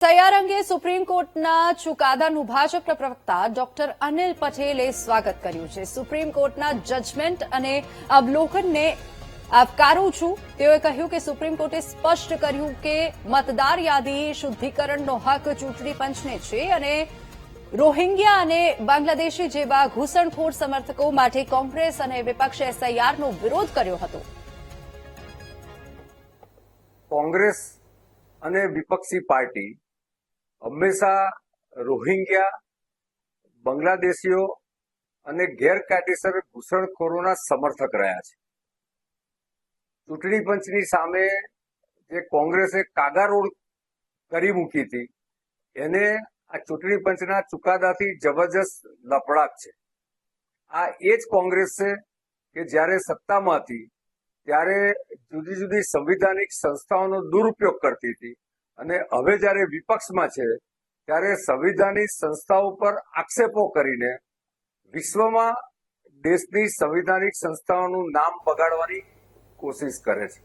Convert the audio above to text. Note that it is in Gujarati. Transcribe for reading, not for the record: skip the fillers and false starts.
તૈયાર અંગે સુપ્રીમ કોર્ટના ચુકાદાનું ભાજપના પ્રવક્તા ડોક્ટર અનિલ પટેલે સ્વાગત કર્યું છે। સુપ્રીમ કોર્ટના જજમેન્ટ અને અવલોકનને આવકારું છું। તેઓએ કહ્યું કે સુપ્રીમ કોર્ટે સ્પષ્ટ કર્યું કે મતદાર યાદી શુદ્ધિકરણનો હક ચૂંટણી પંચને છે અને રોહિંગ્યા અને બાંગ્લાદેશી જેવા ઘૂસણખોર સમર્થકો માટે કોંગ્રેસ અને વિપક્ષે એસઆઈઆરનો વિરોધ કર્યો હતો। કોંગ્રેસ અને વિપક્ષી પાર્ટી હંમેશા રોહિંગ્યા, બાંગ્લાદેશીઓ અને ગેરકાયદેસર ઘૂસણખોરોના સમર્થક રહ્યા છે। ચૂંટણી પંચની સામે જે કોંગ્રેસે કાગારોળ કરી મૂકી હતી એને આ ચૂંટણી પંચના ચુકાદાથી જબરજસ્ત લપડાક છે। આ એ જ કોંગ્રેસ છે કે જ્યારે સત્તામાં હતી ત્યારે જુદી જુદી સંવિધાનિક સંસ્થાઓનો દુરુપયોગ કરતી હતી અને હવે જ્યારે વિપક્ષમાં છે ત્યારે સંવિધાનિક સંસ્થાઓ પર આક્ષેપો કરીને વિશ્વમાં દેશની સંવિધાનિક સંસ્થાઓનું નામ બગાડવાની કોશિશ કરે છે।